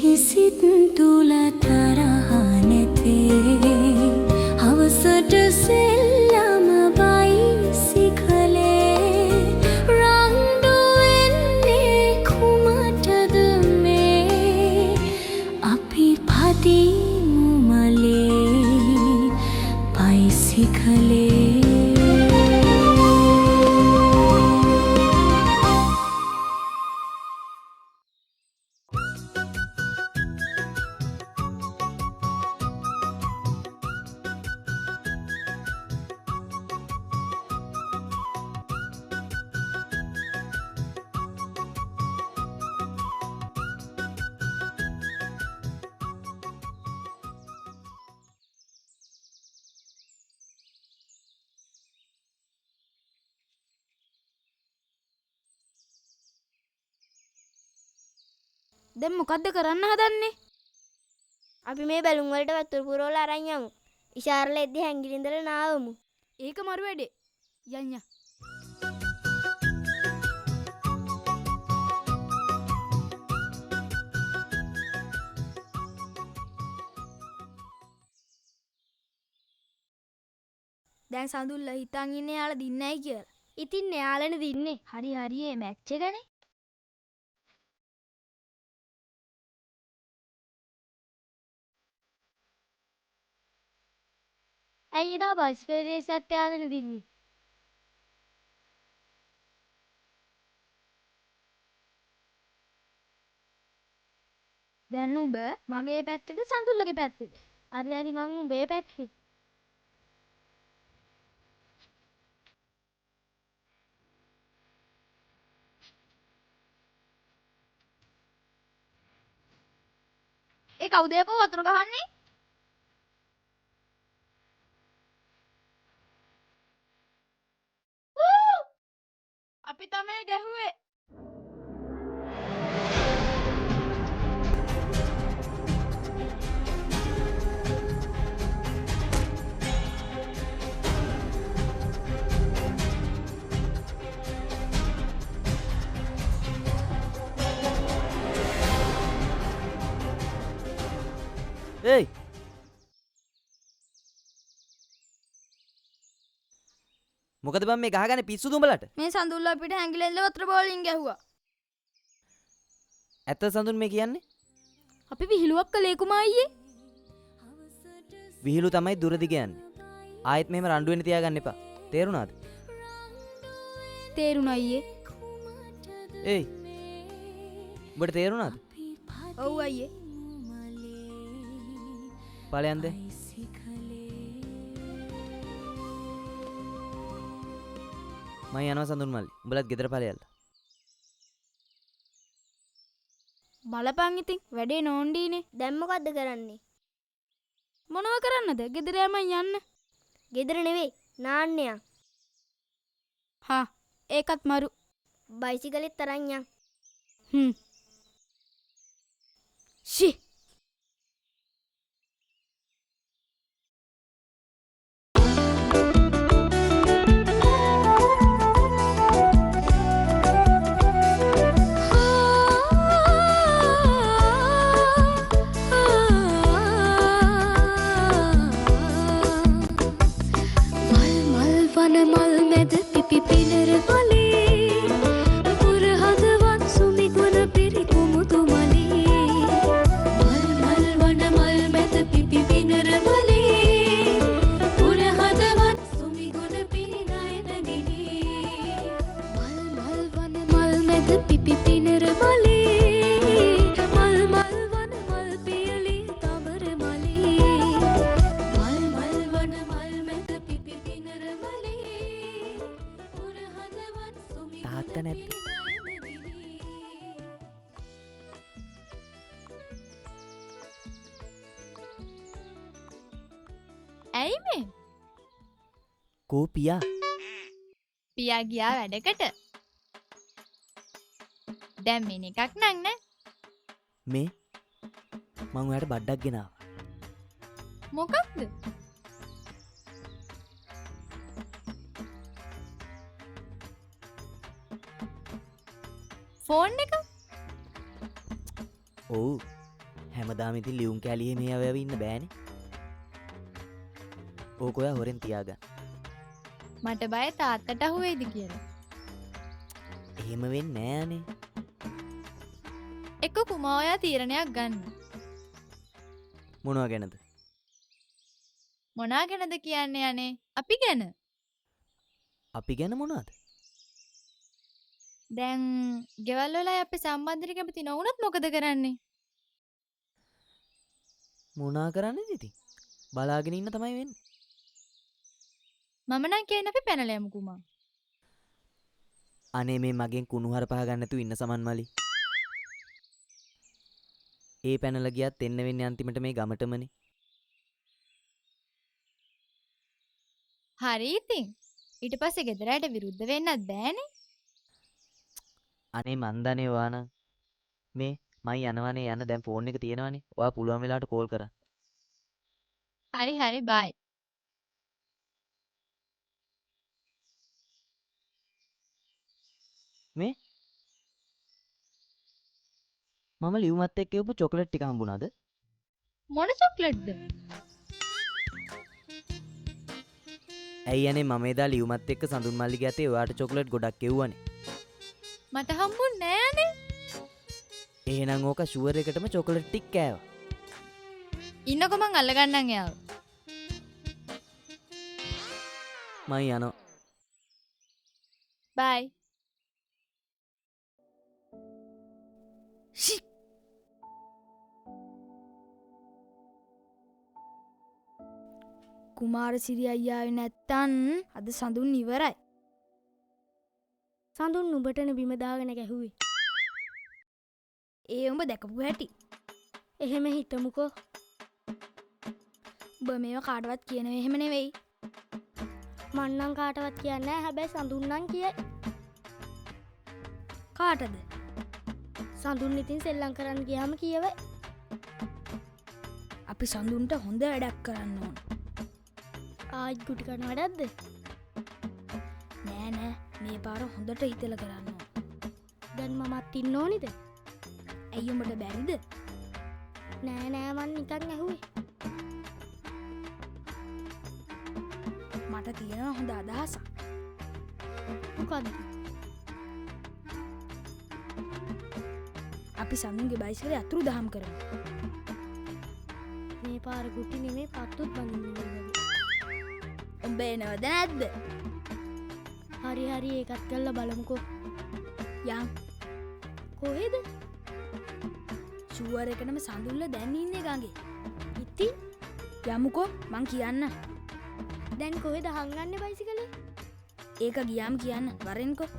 කිසිත් තුල තරහ නැතේ හවසට සෙල්ලම බයිසිකලේ රණ්ඩු වෙන්නේ කුමටද මේ අපි පදිමු මලේ බයිසිකලේ දැන් මොකද්ද කරන්න හදන්නේ? අපි මේ බැලුම් වලට වතුර පුරවලා අරන් යමු. ඉෂාරල එද්දි හැංගිලි ඉඳලා නාවමු. ඒක මරු වැඩේ. යන්න. දැන් සඳුල්ලා හිතන් ඉන්නේ යාලා දින්නයි කියලා. ඉතින් එයාලනේ දින්නේ. හරි මේ මැච් එකනේ. ඇයි ඊට බස් පෙරේසත් එයාලනේ දින්නේ. දැන් උඹ මගේ පැත්තේද සඳුල්ලගේ පැත්තේද? හරි මං උඹේ පැත්තේ. ඒ කවුද යකෝ වතුර ගහන්නේ? අපි තමයි ගැහුවේ. ඒයි මොකද බං මේ ගහගන්නේ පිස්සුද උඹලට? මේ සඳුල්ලා අපිට හැංගිලෙන්ද වතුර බෝලින් ගැහුවා. ඇත්ත සඳුන් මේ කියන්නේ? අපි විහිළුවක් කළේ කුමා අයියේ. විහිළු තමයි දුර දිග යන්නේ. ආයෙත් මෙහෙම රණ්ඩු වෙන්න තියාගන්න එපා. තේරුණාද? තේරුණා අයියේ. ඒයි උඹට තේරුණාද? ඔව් අයියේ. ඵලයන්ද? මම යනවා සඳුන් මල්ලි. උඹලත් ගෙදර ඵලයල්ලා. බලපන් ඉතින් වැඩේ නෝන්ඩීනේ. දැන් මොකද්ද කරන්නේ? මොනව කරන්නද? ගෙදර යමන් යන්න. ගෙදර නෙවෙයි නාන්නයක්. හා ඒකත් මරු. බයිසිකලෙත් තරන් යන්. ෂි මල් මැද පිපි පිනර වලේ පුර හදවත් සුමි ගුණ පිරි කුමුතු මලේ මල් මල් වන මල් මැද පිපි පිනර වලේ පුර හදවත් සුමි ගුණ පිරි නයන නිනේ මල් මල් වන මල් මැද පිපි පිනර වලේ මල් මල් වන මල් පියලි තවර මලේ මල් මල් වන මල් මැද පිපි පිනර තාත්තා නැද්ද? ඇයි මේ? කෝ පියා? පියා ගියා වැඩකට. දැන් මින් එකක් නං නේ. මේ මං ඔයාලට බඩක් ගෙනාවා. මොකක්ද? ෆෝන් එක? ඔව් හැමදාම ඉතින් ලියුම් කැලියේ මේ අව ඉන්න බෑනේ. ඕක ඔයා හොරෙන් තියාගන්න. මට බය තාත්තට අහුවේද කියලා. එහෙම වෙන්නේ නෑනේ. එක්ක කුමා ඔයා තීරණයක් ගන්න. මොනවා ගැනද? මොනා ගැනද කියන්නේ අනේ? අපි ගැන. අපි ගැන මොනවද? දැන් ගෙවල් වල අපි සම්බන්ධට කැමති නොවුනත් මොකද කරන්නේ? මොනා කරන්නේද ඉතින්? බලාගෙන ඉන්න තමයි වෙන්නේ. මම නම් කියන්නේ අපි පැනලා යමු කුමා. අනේ මේ මගෙන් කුණුහර පහ ගන්න නැතුව ඉන්න සමන් මලි. ඒ පැනලා ගියත් එන්න වෙන්නේ අන්තිමට මේ ගමටමනේ. හරි ඉතින්. ඊට පස්සේ ගෙදරට විරුද්ධ වෙන්නත් බෑනේ. අනේ මන්දනේ ඔයාන මේ මයි යනවනේ යන්න දැන් ෆෝන් එක තියෙනවනේ. ඔයා පුළුවන් වෙලාවට කෝල් කරන්න. හරි හරි බයි. මේ මම ලියුමත් එක්ක එවපු චොකලට් ටික හම්බුණාද? මොන චොක්ලට්ද? ඇයි අනේ මම එදා ලියුමත් එක්ක සඳුන් මල්ලිගේ අතේ ඔයාට චොකලට් ගොඩක් එව්වනේ. මට හම්බුන්නේ නෑනේ. එහෙනම් ඕක ෂුවර් එකටම චොකලට් ටික කෑවා. ඉන්නකො මං අල්ලගන්නම් එයාව. මයි යනවා. බයි. කුමාරසිරි අයියාවේ නැත්තන් අද සඳුන් ඉවරයි. සඳුන් නුඹටන බිම දාගෙන ගැහුවේ. ඒ උඹ දැකපු හැටි. එහෙම හිතමුකෝ. උඹ මේවා කාටවත් කියනව එහෙම නෙවෙයි. මන්නම් කාටවත් කියන්නේ නැහැ. හැබැයි සඳුන් නම් කියයි. කාටද? සඳුන් ඉතින් සෙල්ලම් කරන්න ගියාම කියවයි. අපි සඳුන්ට හොඳ වැඩක් කරන්න ඕන. ආයිත් ගුටි කන වැඩක්ද? නෑ නෑ මේ පාර හොඳට හිතලා කරන්න ඕන. දැන් මමත් ඉන්න ඕනිද? ඇයි උඹට බැරිද? නෑ නෑ මං නිකන් ඇහුවේ. මට තියෙනවා හොඳ අදහසක්. මොකද්ද? අපි සඳුන්ගේ බයිසිකලේ අතුරු දහම් කරමු. මේ පාර ගුටි නෙමේ පත්තුත් බඳින්න ඕනේ. උඹ එනවද නැද්ද? හරි හරි ඒකත් කරලා බලමුකෝ. යම් කොහෙද? ෂුවර් එකටම සඳුල්ල දැන් ඉන්නේ ගඟේ. ඉතින් යමුකෝ මං කියන්න. දැන් කොහෙද හංගන්නේ බයිසිකලේ? ඒක ගියාම කියන්න වරෙන්කෝ.